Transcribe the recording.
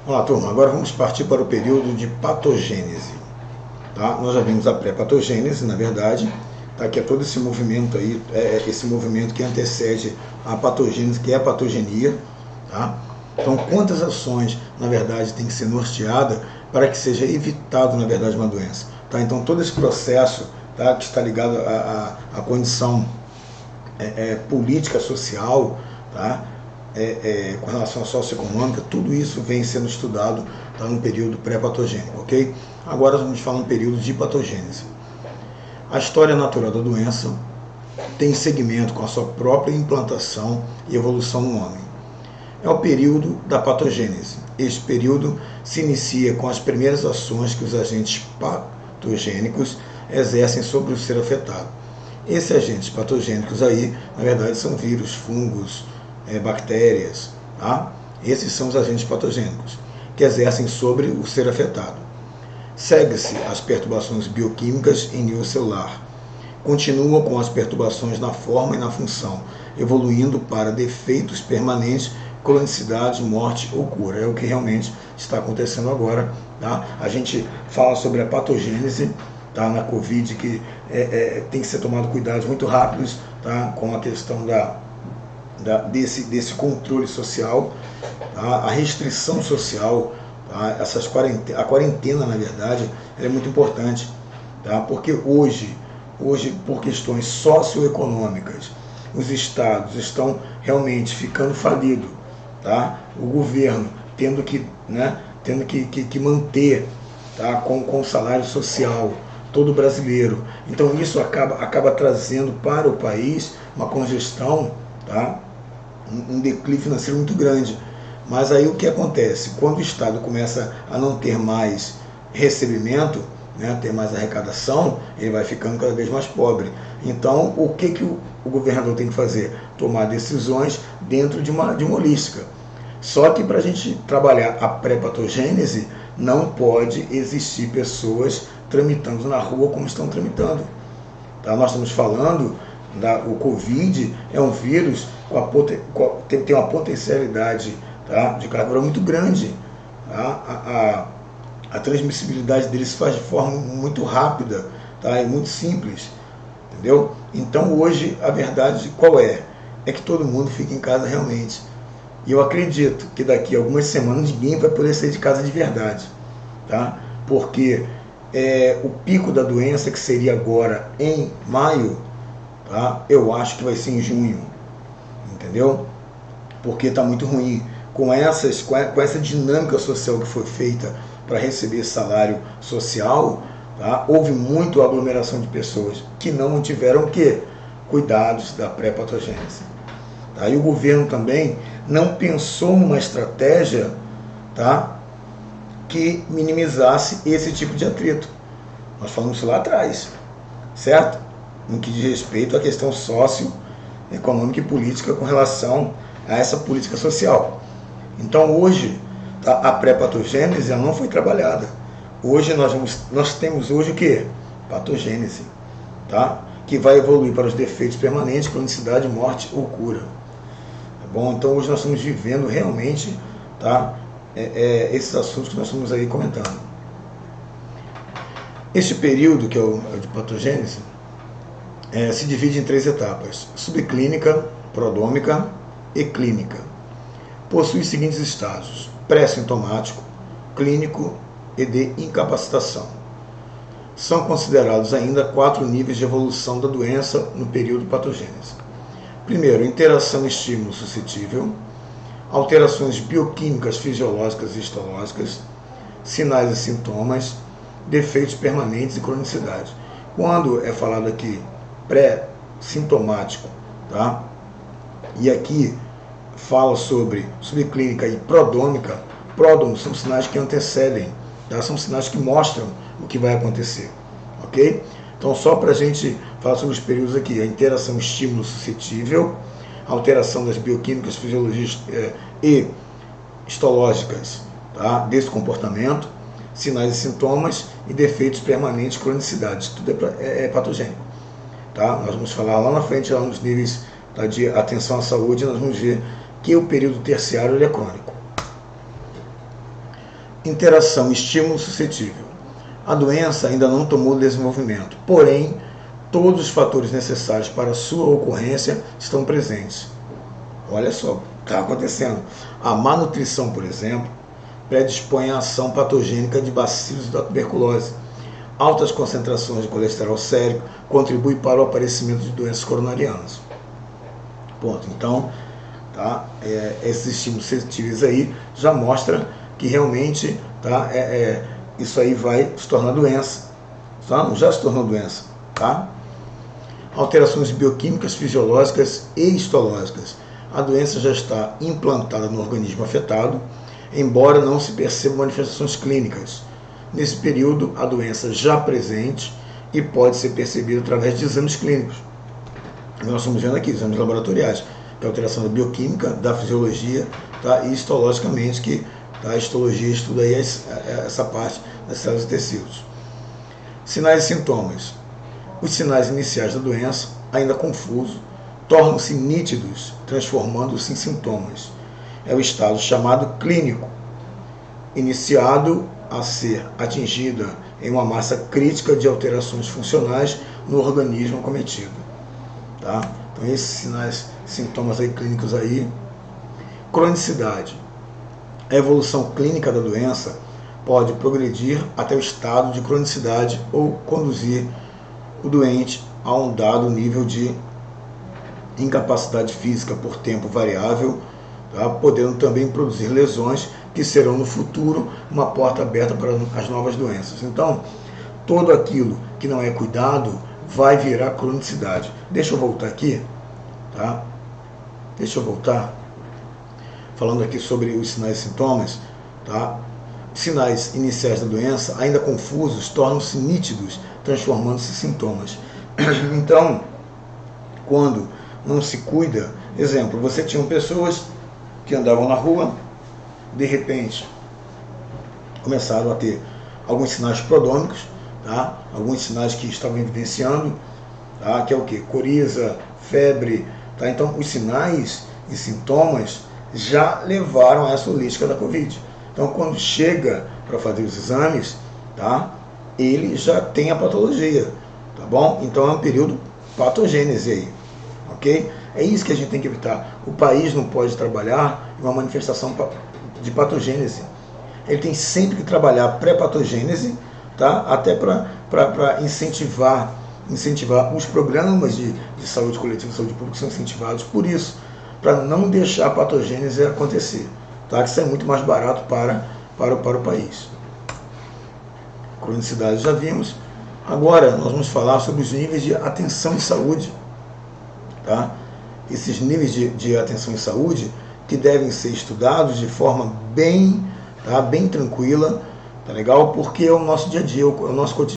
Vamos lá, turma, agora vamos partir para o período de patogênese. Tá? Nós já vimos a pré-patogênese, na verdade, tá? Que é todo esse movimento aí, esse movimento que antecede a patogênese, que é a patogenia. Tá? Então, quantas ações, na verdade, tem que ser norteada para que seja evitado, na verdade, uma doença? Tá? Então, todo esse processo, tá, que está ligado à condição política, social, tá? Com relação à socioeconômica, tudo isso vem sendo estudado, tá, no período pré-patogênico, ok? Agora vamos falar um período de patogênese. A história natural da doença tem segmento com a sua própria implantação e evolução no homem. É o período da patogênese. Este período se inicia com as primeiras ações que os agentes patogênicos exercem sobre o ser afetado. Esses agentes patogênicos aí, na verdade, são vírus, fungos, bactérias, tá? Esses são os agentes patogênicos que exercem sobre o ser afetado. Segue-se as perturbações bioquímicas em nível celular. Continua com as perturbações na forma e na função, evoluindo para defeitos permanentes, cronicidade, morte ou cura. É o que realmente está acontecendo agora. Tá? A gente fala sobre a patogênese, tá, na Covid, que tem que ser tomado cuidados muito rápidos, tá, com a questão desse controle social, tá, a restrição social, tá, a quarentena, na verdade, é muito importante, tá, porque hoje, por questões socioeconômicas, os estados estão realmente ficando falidos, tá, o governo tendo que manter, tá, com o salário social todo brasileiro. Então isso acaba trazendo para o país uma congestão, tá, um declínio financeiro muito grande. Mas aí o que acontece? Quando o Estado começa a não ter mais recebimento, né, ter mais arrecadação, ele vai ficando cada vez mais pobre. Então, o que o governador tem que fazer? Tomar decisões dentro de uma holística. Só que para a gente trabalhar a pré-patogênese, não pode existir pessoas tramitando na rua como estão tramitando. Tá? Nós estamos falando, o Covid é um vírus tem uma potencialidade, tá, de carga muito grande. Tá? A transmissibilidade dele se faz de forma muito rápida, tá? É muito simples. Entendeu? Então hoje a verdade qual é? É que todo mundo fica em casa realmente. E eu acredito que daqui a algumas semanas ninguém vai poder sair de casa de verdade. Tá? Porque o pico da doença, que seria agora em maio, tá? Eu acho que vai ser em junho. Entendeu? Porque está muito ruim. Com essa dinâmica social que foi feita para receber salário social, tá? Houve muita aglomeração de pessoas que não tiveram o quê? Cuidados da pré-patogênese. Tá? E o governo também não pensou numa estratégia, tá, que minimizasse esse tipo de atrito. Nós falamos isso lá atrás, certo? No que diz respeito à questão socioeconômica e política com relação a essa política social. Então hoje, tá, a pré-patogênese não foi trabalhada. Hoje nós temos hoje o que? Patogênese, tá? Que vai evoluir para os defeitos permanentes, cronicidade, morte ou cura. Tá bom? Então hoje nós estamos vivendo realmente, tá, esses assuntos que nós estamos aí comentando. Este período, que é o de patogênese, se divide em 3 etapas: subclínica, prodômica e clínica. Possui os seguintes estágios: pré-sintomático, clínico e de incapacitação. São considerados ainda 4 níveis de evolução da doença no período patogênese. Primeiro, interação estímulo suscetível, alterações bioquímicas, fisiológicas e histológicas, sinais e sintomas, defeitos permanentes e cronicidade. Quando é falado aqui pré-sintomático, tá? E aqui fala sobre subclínica e prodômica. Pródromos são sinais que antecedem, tá? São sinais que mostram o que vai acontecer, ok? Então, só para a gente falar sobre os períodos aqui: a interação estímulo suscetível, alteração das bioquímicas, fisiologias e histológicas, tá, desse comportamento, sinais e sintomas e defeitos permanentes, cronicidade. Tudo é patogênico. Tá? Nós vamos falar lá na frente, lá nos níveis, tá, de atenção à saúde, nós vamos ver que o período terciário ele é crônico. Interação, estímulo suscetível. A doença ainda não tomou desenvolvimento, porém, todos os fatores necessários para a sua ocorrência estão presentes. Olha só, está acontecendo. A má nutrição, por exemplo, predispõe à ação patogênica de bacilos da tuberculose. Altas concentrações de colesterol sérico contribuem para o aparecimento de doenças coronarianas. Ponto. Então, tá, esses estímulos suscetíveis aí já mostra que realmente tá, isso aí vai se tornar doença. Tá? Já se tornou doença. Tá? Alterações bioquímicas, fisiológicas e histológicas. A doença já está implantada no organismo afetado, embora não se percebam manifestações clínicas. Nesse período, a doença já presente e pode ser percebida através de exames clínicos. Nós estamos vendo aqui, exames laboratoriais, que é a alteração da bioquímica, da fisiologia, tá? E histologicamente, que a histologia estuda aí essa parte das células e tecidos. Sinais e sintomas. Os sinais iniciais da doença, ainda confusos, tornam-se nítidos, transformando-se em sintomas. É o estado chamado clínico, iniciado a ser atingida em uma massa crítica de alterações funcionais no organismo acometido. Tá? Então esses sinais, sintomas aí clínicos aí. Cronicidade. A evolução clínica da doença pode progredir até o estado de cronicidade ou conduzir o doente a um dado nível de incapacidade física por tempo variável, tá? Podendo também produzir lesões que serão no futuro uma porta aberta para as novas doenças. Então, tudo aquilo que não é cuidado vai virar cronicidade. Deixa eu voltar aqui, tá? Deixa eu voltar, falando aqui sobre os sinais e sintomas, tá? Sinais iniciais da doença, ainda confusos, tornam-se nítidos, transformando-se em sintomas. Então, quando não se cuida, exemplo, você tinha pessoas que andavam na rua, de repente começaram a ter alguns sinais prodrômicos, tá? Alguns sinais que estavam evidenciando, tá? Que é o que? Coriza, febre, tá? Então os sinais e sintomas já levaram a essa holística da Covid. Então quando chega para fazer os exames, tá? Ele já tem a patologia, tá bom? Então é um período patogênese aí, ok? É isso que a gente tem que evitar. O país não pode trabalhar em uma manifestação de patogênese. Ele tem sempre que trabalhar pré-patogênese, tá? Até para incentivar os programas de saúde coletiva e saúde pública são incentivados por isso, para não deixar a patogênese acontecer, tá? Que isso é muito mais barato para o país. Cronicidade já vimos. Agora nós vamos falar sobre os níveis de atenção em saúde, tá? Esses níveis de atenção em saúde que devem ser estudados de forma bem tranquila, tá legal? Porque é o nosso dia a dia, é o nosso cotidiano.